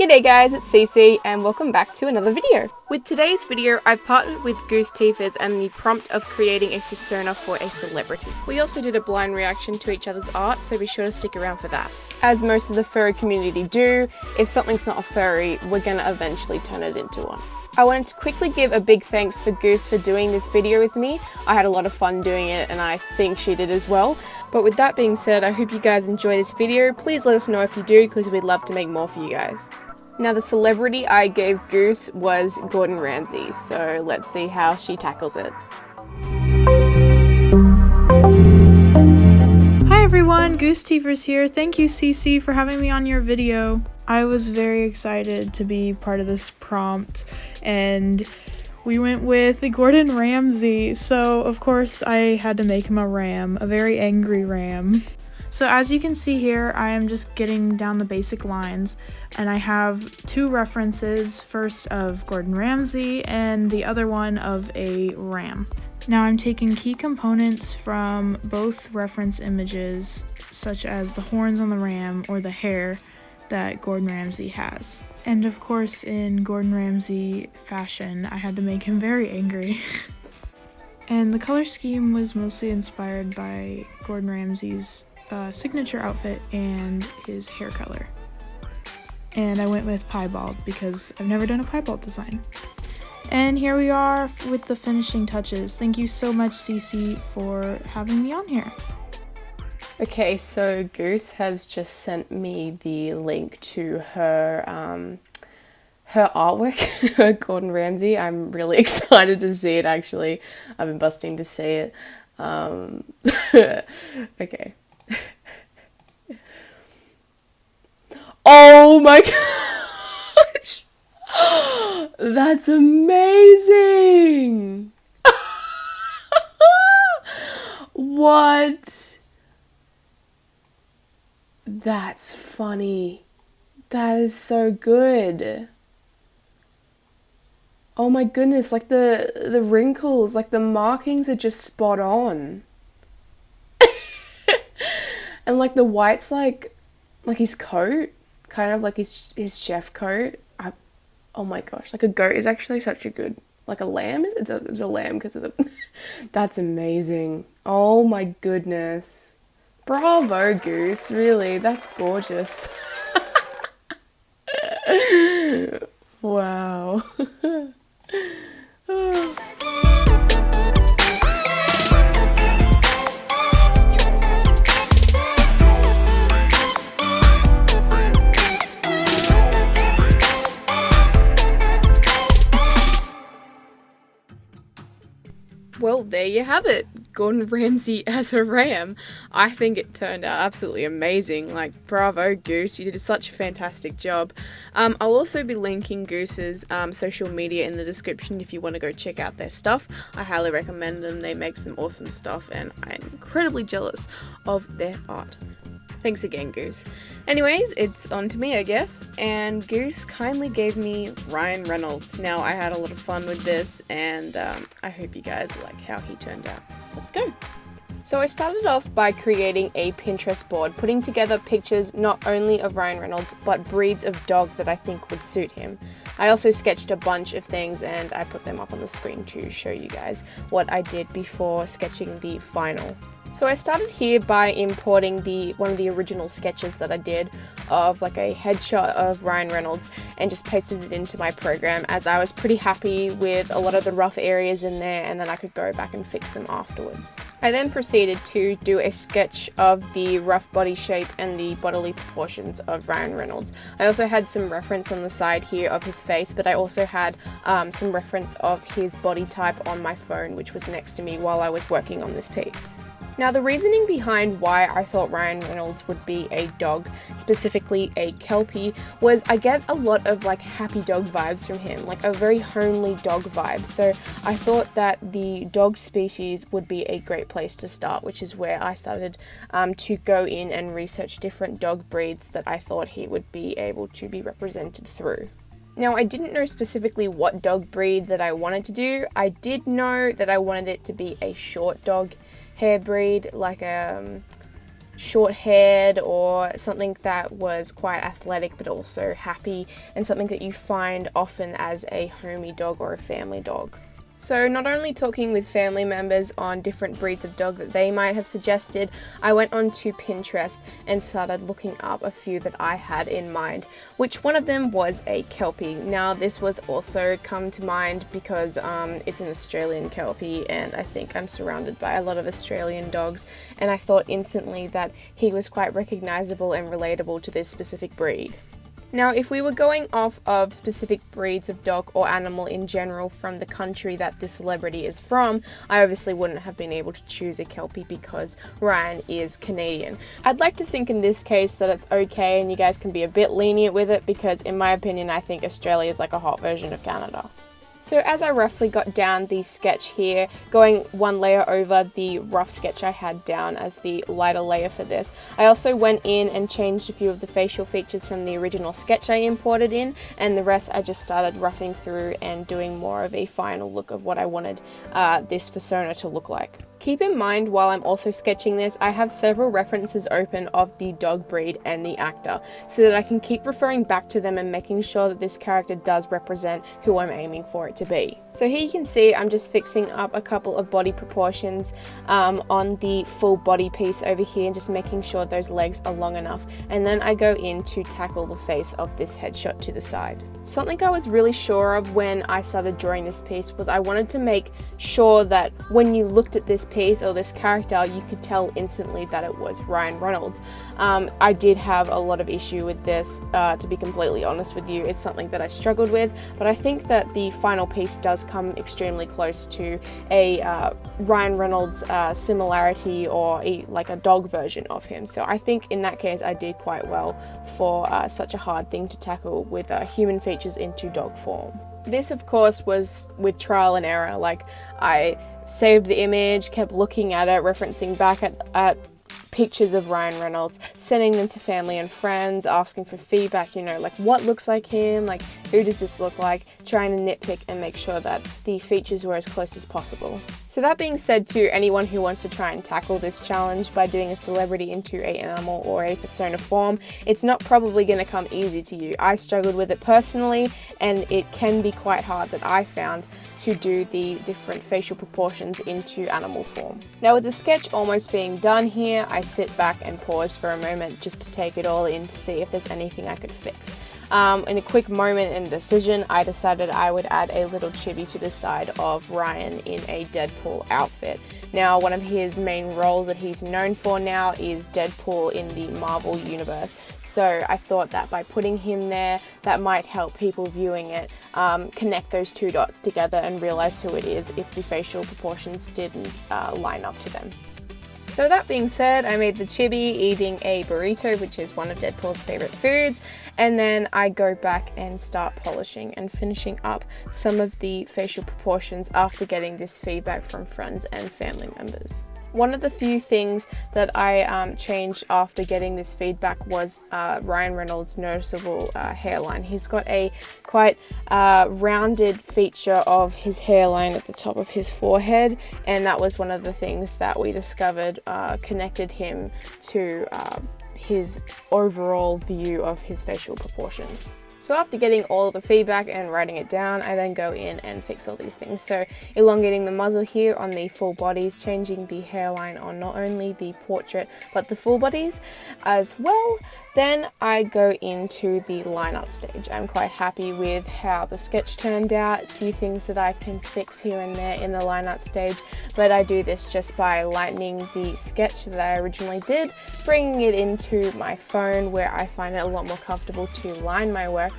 G'day guys, it's Cece and welcome back to another video. With today's video, I've partnered with Gooseteefers and the prompt of creating a fursona for a celebrity. We also did a blind reaction to each other's art, so be sure to stick around for that. As most of the furry community do, if something's not a furry, we're gonna eventually turn it into one. I wanted to quickly give a big thanks for Goose for doing this video with me. I had a lot of fun doing it and I think she did as well. But with that being said, I hope you guys enjoy this video. Please let us know if you do, because we'd love to make more for you guys. Now the celebrity I gave Goose was Gordon Ramsay, so let's see how she tackles it. Hi everyone, Gooseteefers here. Thank you Cece for having me on your video. I was very excited to be part of this prompt and we went with Gordon Ramsay. So of course I had to make him a ram, a very angry ram. So as you can see here, I am just getting down the basic lines and I have two references, first of Gordon Ramsay and the other one of a ram. Now I'm taking key components from both reference images, such as the horns on the ram or the hair that Gordon Ramsay has. And of course, in Gordon Ramsay fashion, I had to make him very angry. And the color scheme was mostly inspired by Gordon Ramsay's signature outfit and his hair color. And I went with piebald because I've never done a piebald design. And here we are with the finishing touches. Thank you so much, Cece, for having me on here. Okay, so Goose has just sent me the link to her her artwork, Gordon Ramsay. I'm really excited to see it, actually. I've been busting to see it. Okay. Oh my gosh! That's amazing! What? That's funny. That is so good. Oh my goodness, like the wrinkles, like the markings are just spot on. And like the white's like his coat, kind of like his chef coat. Oh my gosh, like a goat is actually such a good, like a lamb, it's a lamb because of the, that's amazing. Oh my goodness. Bravo, Goose, really, that's gorgeous. Wow. Well, there you have it. Gordon Ramsay as a ram. I think it turned out absolutely amazing. Like, bravo, Goose. You did such a fantastic job. I'll also be linking Goose's social media in the description if you want to go check out their stuff. I highly recommend them. They make some awesome stuff and I'm incredibly jealous of their art. Thanks again, Goose. Anyways, it's on to me, I guess, and Goose kindly gave me Ryan Reynolds. Now, I had a lot of fun with this, and I hope you guys like how he turned out. Let's go! So I started off by creating a Pinterest board, putting together pictures not only of Ryan Reynolds, but breeds of dog that I think would suit him. I also sketched a bunch of things and I put them up on the screen to show you guys what I did before sketching the final. So I started here by importing one of the original sketches that I did of like a headshot of Ryan Reynolds and just pasted it into my program, as I was pretty happy with a lot of the rough areas in there and then I could go back and fix them afterwards. I then proceeded to do a sketch of the rough body shape and the bodily proportions of Ryan Reynolds. I also had some reference on the side here of his face, but I also had some reference of his body type on my phone, which was next to me while I was working on this piece. Now, the reasoning behind why I thought Ryan Reynolds would be a dog, specifically a Kelpie, was I get a lot of like happy dog vibes from him, like a very homely dog vibe. So I thought that the dog species would be a great place to start, which is where I started to go in and research different dog breeds that I thought he would be able to be represented through. Now, I didn't know specifically what dog breed that I wanted to do. I did know that I wanted it to be a short dog hair breed, like short-haired or something that was quite athletic but also happy, and something that you find often as a homey dog or a family dog. So not only talking with family members on different breeds of dog that they might have suggested, I went onto Pinterest and started looking up a few that I had in mind, which one of them was a Kelpie. Now this was also come to mind because it's an Australian Kelpie, and I think I'm surrounded by a lot of Australian dogs, and I thought instantly that he was quite recognizable and relatable to this specific breed. Now, if we were going off of specific breeds of dog or animal in general from the country that this celebrity is from, I obviously wouldn't have been able to choose a Kelpie because Ryan is Canadian. I'd like to think in this case that it's okay and you guys can be a bit lenient with it, because in my opinion, I think Australia is like a hot version of Canada. So as I roughly got down the sketch here, going one layer over the rough sketch I had down as the lighter layer for this, I also went in and changed a few of the facial features from the original sketch I imported in, and the rest I just started roughing through and doing more of a final look of what I wanted this Fursona to look like. Keep in mind, while I'm also sketching this, I have several references open of the dog breed and the actor, so that I can keep referring back to them and making sure that this character does represent who I'm aiming for it to be. So here you can see I'm just fixing up a couple of body proportions on the full body piece over here, and just making sure those legs are long enough, and then I go in to tackle the face of this headshot to the side. Something I was really sure of when I started drawing this piece was I wanted to make sure that when you looked at this piece or this character, you could tell instantly that it was Ryan Reynolds. I did have a lot of issue with this, to be completely honest with you. It's something that I struggled with, but I think that the final piece does come extremely close to a Ryan Reynolds similarity, or like a dog version of him. So I think in that case I did quite well for such a hard thing to tackle with human features into dog form. This of course was with trial and error. Like, I saved the image, kept looking at it, referencing back at pictures of Ryan Reynolds, sending them to family and friends, asking for feedback, you know, like what looks like him, like who does this look like, trying to nitpick and make sure that the features were as close as possible. So that being said, to anyone who wants to try and tackle this challenge by doing a celebrity into an animal or a Fursona form, it's not probably going to come easy to you. I struggled with it personally, and it can be quite hard, that I found, to do the different facial proportions into animal form. Now with the sketch almost being done here, I sit back and pause for a moment just to take it all in to see if there's anything I could fix. In a quick moment and decision, I decided I would add a little chibi to the side of Ryan in a Deadpool outfit. Now, one of his main roles that he's known for now is Deadpool in the Marvel universe. So I thought that by putting him there, that might help people viewing it connect those two dots together and realize who it is if the facial proportions didn't line up to them. So that being said, I made the chibi eating a burrito, which is one of Deadpool's favorite foods, and then I go back and start polishing and finishing up some of the facial proportions after getting this feedback from friends and family members. One of the few things that I changed after getting this feedback was Ryan Reynolds' noticeable hairline. He's got a quite rounded feature of his hairline at the top of his forehead, and that was one of the things that we discovered connected him to his overall view of his facial proportions. So after getting all of the feedback and writing it down, I then go in and fix all these things. So elongating the muzzle here on the full bodies, changing the hairline on not only the portrait but the full bodies as well. Then I go into the line-up stage. I'm quite happy with how the sketch turned out. A few things that I can fix here and there in the line-up stage, but I do this just by lightening the sketch that I originally did, bringing it into my phone where I find it a lot more comfortable to line my work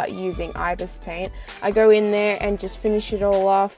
using Ibis paint. I go in there and just finish it all off,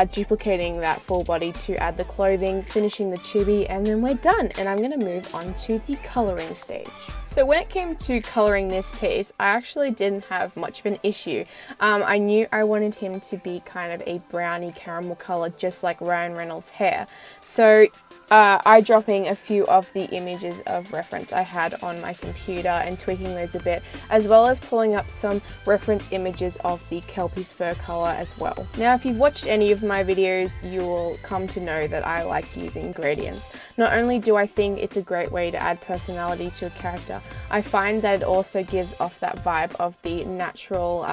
duplicating that full body to add the clothing, finishing the chibi, and then we're done. And I'm going to move on to the colouring stage. So when it came to colouring this piece, I actually didn't have much of an issue. I knew I wanted him to be kind of a browny caramel colour, just like Ryan Reynolds' hair. So eyedropping a few of the images of reference I had on my computer and tweaking those a bit, as well as pulling up some reference images of the Kelpie's fur color as well. Now, if you've watched any of my videos, you will come to know that I like using gradients. Not only do I think it's a great way to add personality to a character, I find that it also gives off that vibe of the natural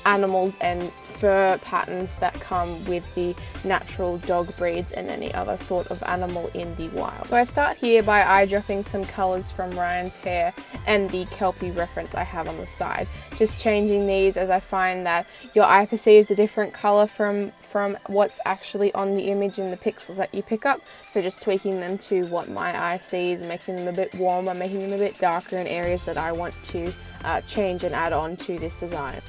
animals and fur patterns that come with the natural dog breeds and any other sort of animal in the wild. So I start here by eyedropping some colors from Ryan's hair and the Kelpie reference I have on the side. Just changing these as I find that your eye perceives a different color from what's actually on the image in the pixels that you pick up. So just tweaking them to what my eye sees, making them a bit warmer, making them a bit darker in areas that I want to change and add on to this design.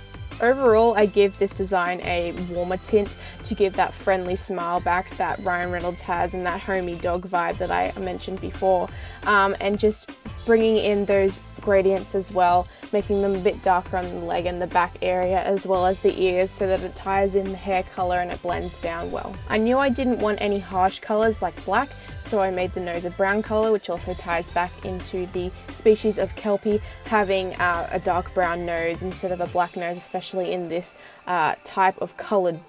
Overall, I give this design a warmer tint to give that friendly smile back that Ryan Reynolds has and that homey dog vibe that I mentioned before, and just bringing in those gradients as well, making them a bit darker on the leg and the back area as well as the ears so that it ties in the hair color and it blends down well. I knew I didn't want any harsh colors like black, so I made the nose a brown color, which also ties back into the species of Kelpie having a dark brown nose instead of a black nose, especially in this type of colored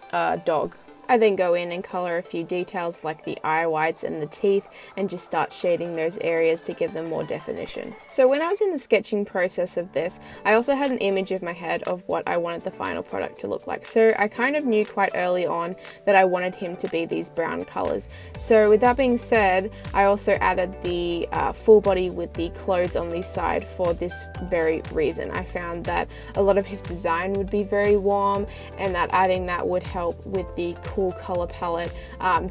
dog. I then go in and color a few details like the eye whites and the teeth and just start shading those areas to give them more definition. So when I was in the sketching process of this, I also had an image of my head of what I wanted the final product to look like. So I kind of knew quite early on that I wanted him to be these brown colors. So with that being said, I also added the full body with the clothes on the side for this very reason. I found that a lot of his design would be very warm and that adding that would help with the cool color palette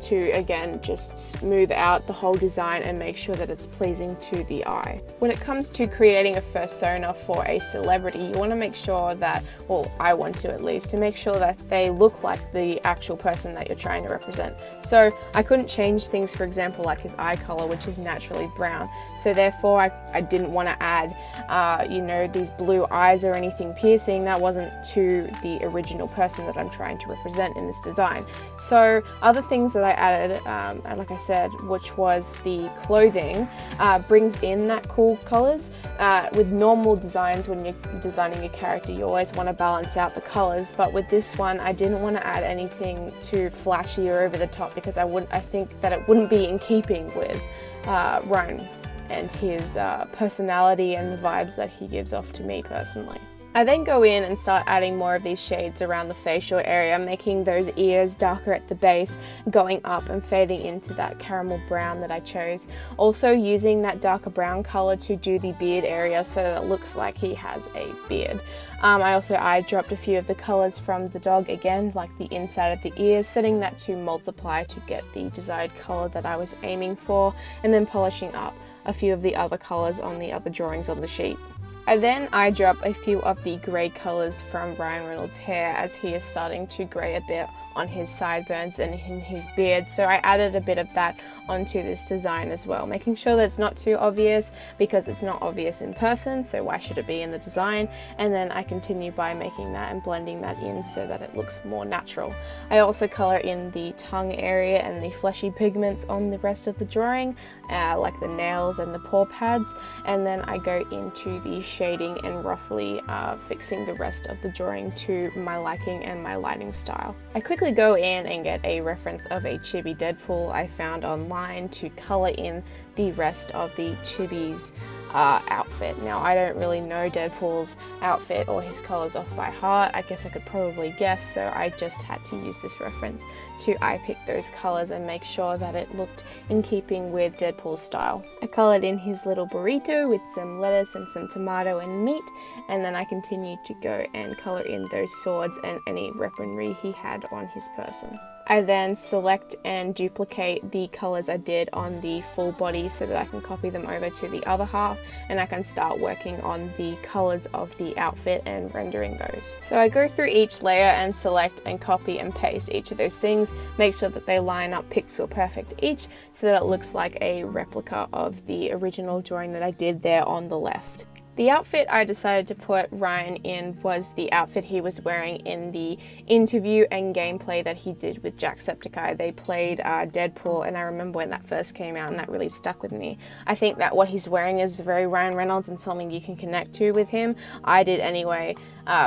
to again just smooth out the whole design and make sure that it's pleasing to the eye. When it comes to creating a fursona for a celebrity, you want to make sure that, well, I want to at least, to make sure that they look like the actual person that you're trying to represent. So I couldn't change things, for example, like his eye color, which is naturally brown. So therefore I didn't want to add these blue eyes or anything piercing. That wasn't to the original person that I'm trying to represent in this design. So other things that I added, like I said, which was the clothing, brings in that cool colors. With normal designs, when you're designing a character, you always want to balance out the colors, but with this one I didn't want to add anything too flashy or over the top because I think that it wouldn't be in keeping with Ryan and his personality and the vibes that he gives off to me personally. I then go in and start adding more of these shades around the facial area, making those ears darker at the base, going up and fading into that caramel brown that I chose. Also using that darker brown color to do the beard area so that it looks like he has a beard. I also eyedropped a few of the colors from the dog again, like the inside of the ears, setting that to multiply to get the desired color that I was aiming for, and then polishing up a few of the other colors on the other drawings on the sheet. I then eyedrop a few of the grey colours from Ryan Reynolds' hair as he is starting to grey a bit on his sideburns and in his beard, so I added a bit of that onto this design as well, making sure that it's not too obvious because it's not obvious in person, so why should it be in the design? And then I continue by making that and blending that in so that it looks more natural. I also colour in the tongue area and the fleshy pigments on the rest of the drawing, like the nails and the paw pads, and then I go into the shading and roughly fixing the rest of the drawing to my liking and my lighting style. I quickly go in and get a reference of a chibi Deadpool I found online to colour in the rest of the chibi's outfit. Now, I don't really know Deadpool's outfit or his colours off by heart. I guess I could probably guess, so I just had to use this reference to eye pick those colours and make sure that it looked in keeping with Deadpool's style. I coloured in his little burrito with some lettuce and some tomato and meat, and then I continued to go and colour in those swords and any weaponry he had on his person. I then select and duplicate the colours I did on the full body so that I can copy them over to the other half, and I can start working on the colours of the outfit and rendering those. So I go through each layer and select and copy and paste each of those things, make sure that they line up pixel perfect each so that it looks like a replica of the original drawing that I did there on the left. The outfit I decided to put Ryan in was the outfit he was wearing in the interview and gameplay that he did with Jacksepticeye. They played Deadpool, and I remember when that first came out, and that really stuck with me. I think that what he's wearing is very Ryan Reynolds and something you can connect to with him. I did anyway.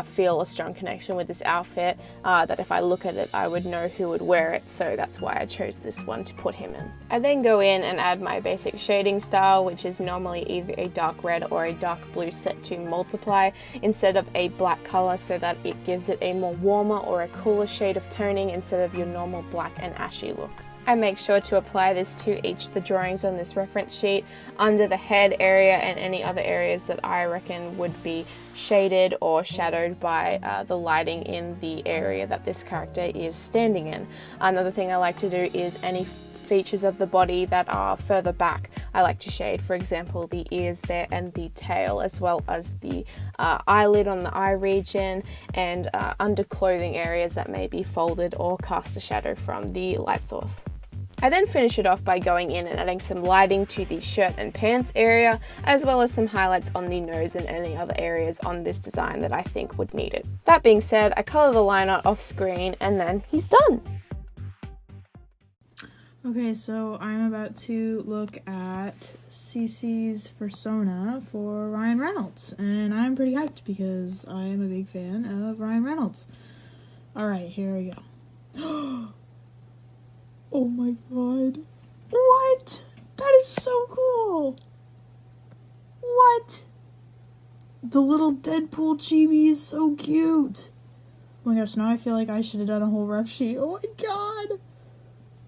Feel a strong connection with this outfit, that if I look at it I would know who would wear it, so that's why I chose this one to put him in. I then go in and add my basic shading style, which is normally either a dark red or a dark blue set to multiply instead of a black color, so that it gives it a more warmer or a cooler shade of toning instead of your normal black and ashy look. I make sure to apply this to each of the drawings on this reference sheet, under the head area and any other areas that I reckon would be shaded or shadowed by the lighting in the area that this character is standing in. Another thing I like to do is any features of the body that are further back I like to shade, for example the ears there and the tail, as well as the eyelid on the eye region and under clothing areas that may be folded or cast a shadow from the light source. I then finish it off by going in and adding some lighting to the shirt and pants area, as well as some highlights on the nose and any other areas on this design that I think would need it. That being said, I colour the line art off screen and then he's done! Okay, so I'm about to look at CC's Fursona for Ryan Reynolds, and I'm pretty hyped because I am a big fan of Ryan Reynolds. Alright, here we go. Oh my god. What? That is so cool! What? The little Deadpool chibi is so cute! Oh my gosh, now I feel like I should have done a whole rough sheet. Oh my god!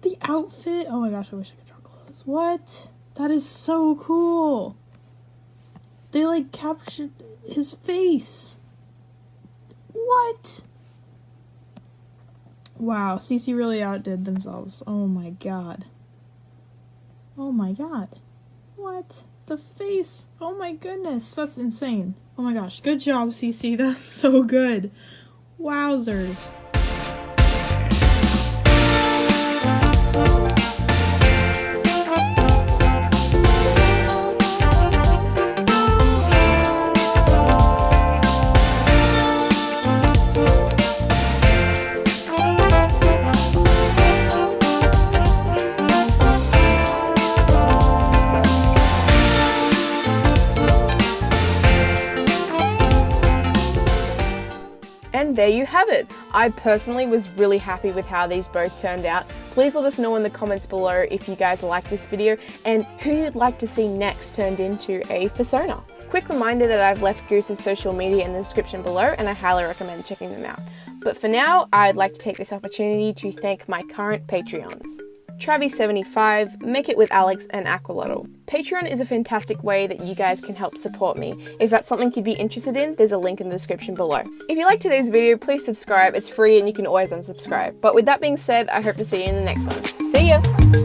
The outfit! Oh my gosh, I wish I could draw clothes. What? That is so cool! They like captured his face! What? Wow, CC really outdid themselves. Oh my god. Oh my god. What? The face! Oh my goodness, that's insane. Oh my gosh, good job CC, that's so good. Wowzers. And there you have it! I personally was really happy with how these both turned out. Please let us know in the comments below if you guys like this video and who you'd like to see next turned into a Fursona. Quick reminder that I've left Goose's social media in the description below and I highly recommend checking them out. But for now, I'd like to take this opportunity to thank my current Patreons. Travi75, Make It With Alex, and Aqualotl. Patreon is a fantastic way that you guys can help support me. If that's something you'd be interested in, there's a link in the description below. If you liked today's video, please subscribe. It's free and you can always unsubscribe. But with that being said, I hope to see you in the next one. See ya!